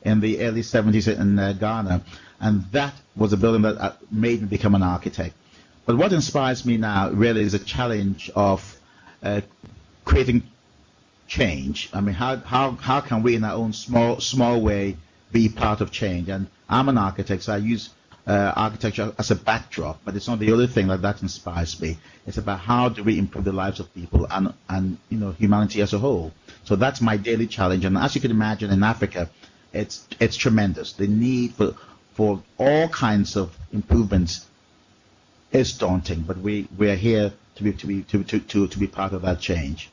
in the early 70s in Ghana, and that was a building that made me become an architect. But what inspires me now really is a challenge of creating change. I mean, how can we in our own small way be part of change? And I'm an architect, so I use architecture as a backdrop, but it's not the only thing that inspires me. It's about how do we improve the lives of people and humanity as a whole. So that's my daily challenge. And as you can imagine, in Africa, it's tremendous. The need for all kinds of improvements is daunting, but we are here to be part of that change,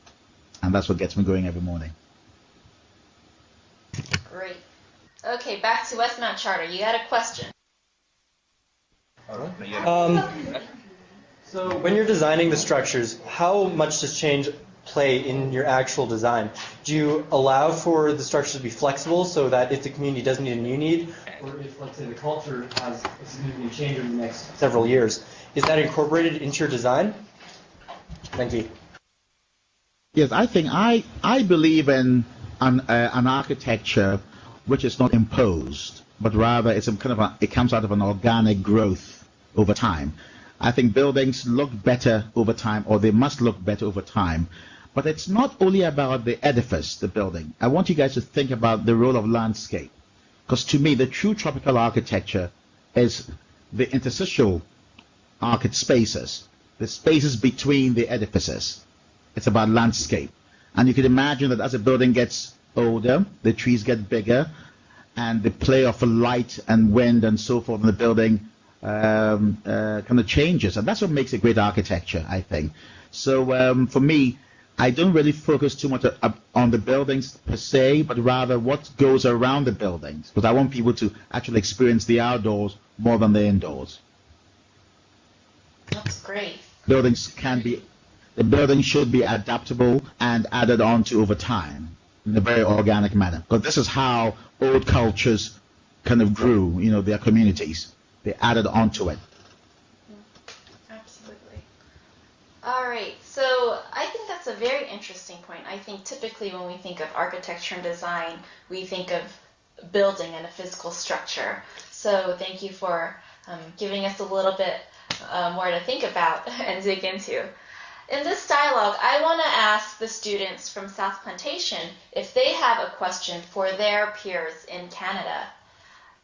and that's what gets me going every morning. Great. Okay, back to Westmount Charter. You had a question. So when you're designing the structures, how much does change play in your actual design? Do you allow for the structures to be flexible so that if the community doesn't need a new need, or if, let's say, the culture has a significant change over the next several years, is that incorporated into your design? Thank you. Yes, I think I believe in an architecture which is not imposed, but rather it's it comes out of an organic growth over time. I think buildings look better over time, or they must look better over time. But it's not only about the edifice, the building. I want you guys to think about the role of landscape. Because to me, the true tropical architecture is the interstitial spaces, the spaces between the edifices. It's about landscape. And you can imagine that as a building gets older, the trees get bigger, and the play of light and wind and so forth in the building kind of changes. And that's what makes a great architecture, I think. So for me, I don't really focus too much on the buildings per se, but rather what goes around the buildings, because I want people to actually experience the outdoors more than the indoors. That's great. The building should be adaptable and added on to over time in a very organic manner, because this is how old cultures kind of grew, their communities. They added onto it. Absolutely. All right, so I think that's a very interesting point. I think typically when we think of architecture and design, we think of building and a physical structure. So thank you for giving us a little bit more to think about and dig into. In this dialogue, I want to ask the students from South Plantation if they have a question for their peers in Canada.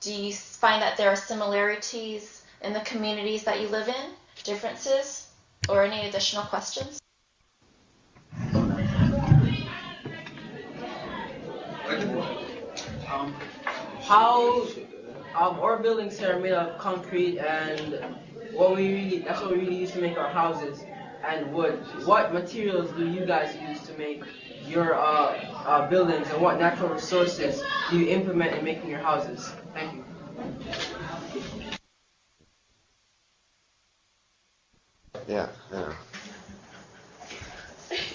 Do you find that there are similarities in the communities that you live in, differences, or any additional questions? Our buildings here are made of concrete, and that's what we really use to make our houses, and wood. What materials do you guys use to make your buildings, and what natural resources do you implement in making your houses? Thank you. Yeah.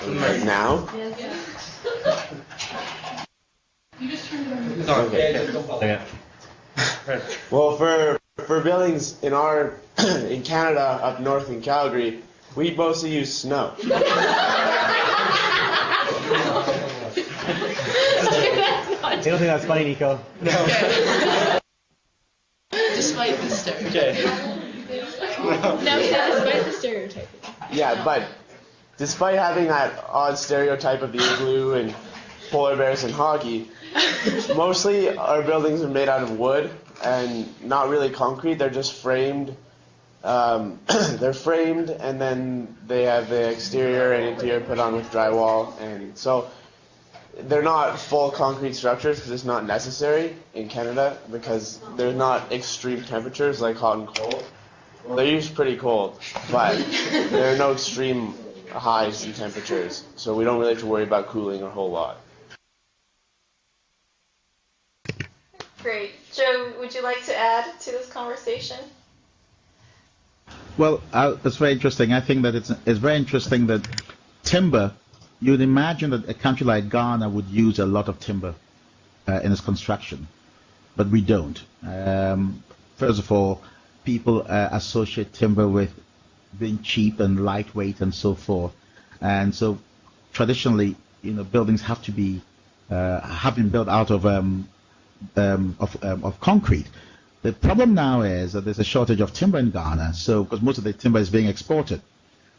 Right now? Okay. Well, for buildings in in Canada up north in Calgary, we mostly use snow. You don't think that's funny, Nico? No. Despite the stereotype. Okay. No, despite the stereotype. Yeah, but despite having that odd stereotype of the igloo and polar bears and hockey, mostly our buildings are made out of wood and not really concrete. They're just framed. They're framed, and then they have the exterior and interior put on with drywall, and so they're not full concrete structures because it's not necessary in Canada because there's not extreme temperatures like hot and cold. Well, they're usually pretty cold, but there are no extreme highs in temperatures, so we don't really have to worry about cooling a whole lot. Great. Joe, would you like to add to this conversation? Well, it's very interesting. I think that it's very interesting that timber, you'd imagine that a country like Ghana would use a lot of timber in its construction, but we don't. First of all, people associate timber with being cheap and lightweight and so forth, and so traditionally, buildings have to be have been built out of of concrete. The problem now is that there's a shortage of timber in Ghana, so because most of the timber is being exported.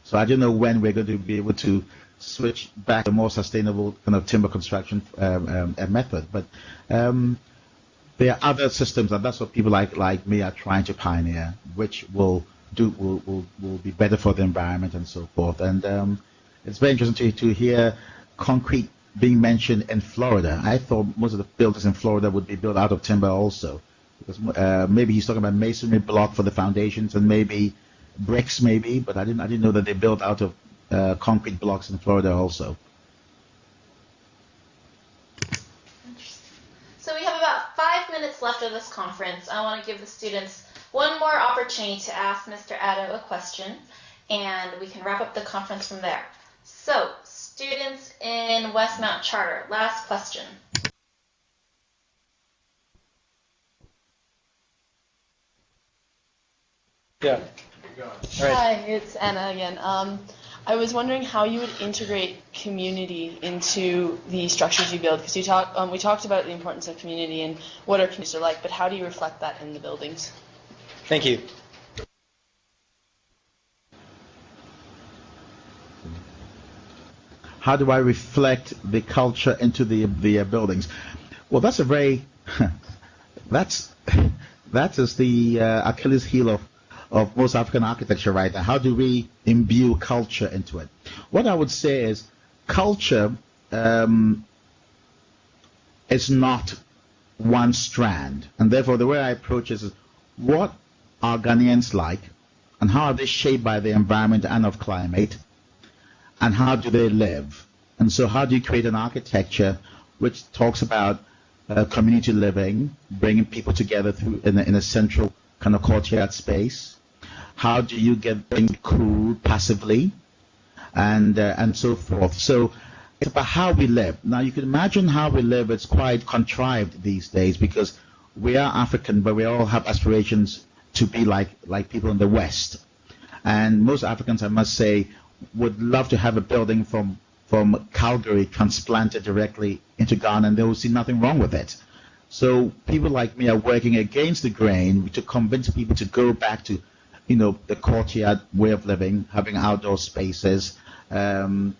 So I don't know when we're going to be able to switch back to a more sustainable kind of timber construction method. But there are other systems, and that's what people like me are trying to pioneer, which will be better for the environment and so forth. And it's very interesting to hear concrete being mentioned in Florida. I thought most of the buildings in Florida would be built out of timber also. Because maybe he's talking about masonry block for the foundations and maybe bricks, maybe, but I didn't know that they built out of concrete blocks in Florida also. So we have about 5 minutes left of this conference. I want to give the students one more opportunity to ask Mr. Addo a question, and we can wrap up the conference from there. So, students in Westmount Charter, last question. Yeah. All right. Hi, it's Anna again. I was wondering how you would integrate community into the structures you build, because we talked about the importance of community and what our communities are like, but how do you reflect that in the buildings? Thank you. How do I reflect the culture into the buildings? Well, that's a very that is the Achilles heel of most African architecture right now. How do we imbue culture into it? What I would say is culture is not one strand, and therefore the way I approach it is what are Ghanaians like, and how are they shaped by the environment and of climate, and how do they live? And so how do you create an architecture which talks about community living, bringing people together in a central kind of courtyard space? How do you get things cool passively, and so forth? So it's about how we live. Now you can imagine how we live. It's quite contrived these days because we are African, but we all have aspirations to be like people in the West. And most Africans, I must say, would love to have a building from Calgary transplanted directly into Ghana, and they will see nothing wrong with it. So people like me are working against the grain to convince people to go back to, the courtyard way of living, having outdoor spaces, not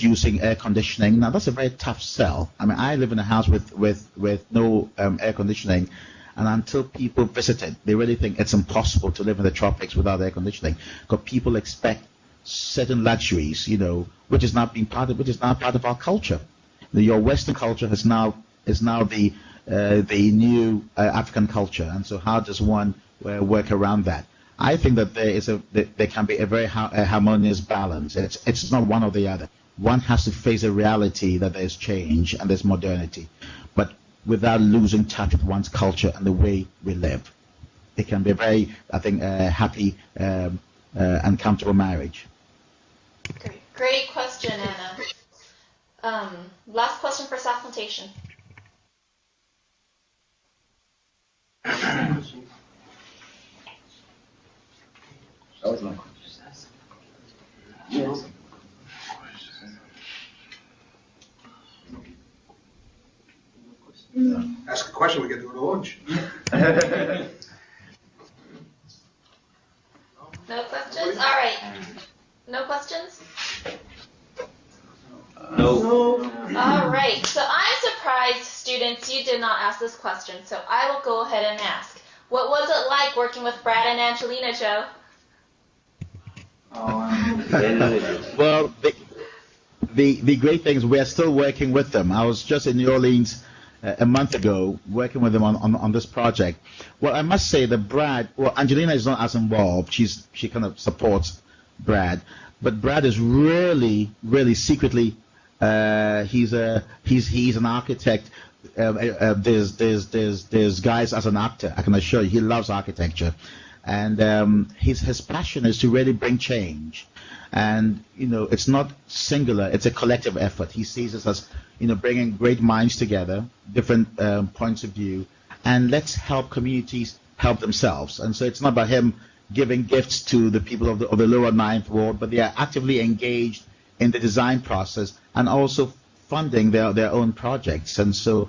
using air conditioning. Now that's a very tough sell. I mean, I live in a house with no air conditioning, and until people visit it, they really think it's impossible to live in the tropics without air conditioning, because people expect certain luxuries, which is not part of our culture. Your Western culture is now the new African culture, and so how does one work around that? I think that there can be a very harmonious balance. It's not one or the other. One has to face a reality that there's change and there's modernity, but without losing touch with one's culture and the way we live. It can be a very, I think, happy and comfortable marriage. Great question, Anna. Last question for supplementation. That was my question. Yeah. Ask a question, we get to go to lunch. No questions? All right. No questions? No. All right. So I'm surprised, students, you did not ask this question. So I will go ahead and ask. What was it like working with Brad and Angelina, Joe? Well, the great thing is we are still working with them. I was just in New Orleans a month ago working with them on this project. Well, I must say that Angelina is not as involved. She kind of supports Brad, but Brad is really secretly he's an architect. There's guys as an actor, I can assure you, he loves architecture, and his passion is to really bring change. And it's not singular; it's a collective effort. He sees us as bringing great minds together, different points of view, and let's help communities help themselves. And so it's not about him giving gifts to the people of the lower ninth ward, but they are actively engaged in the design process and also funding their own projects, and so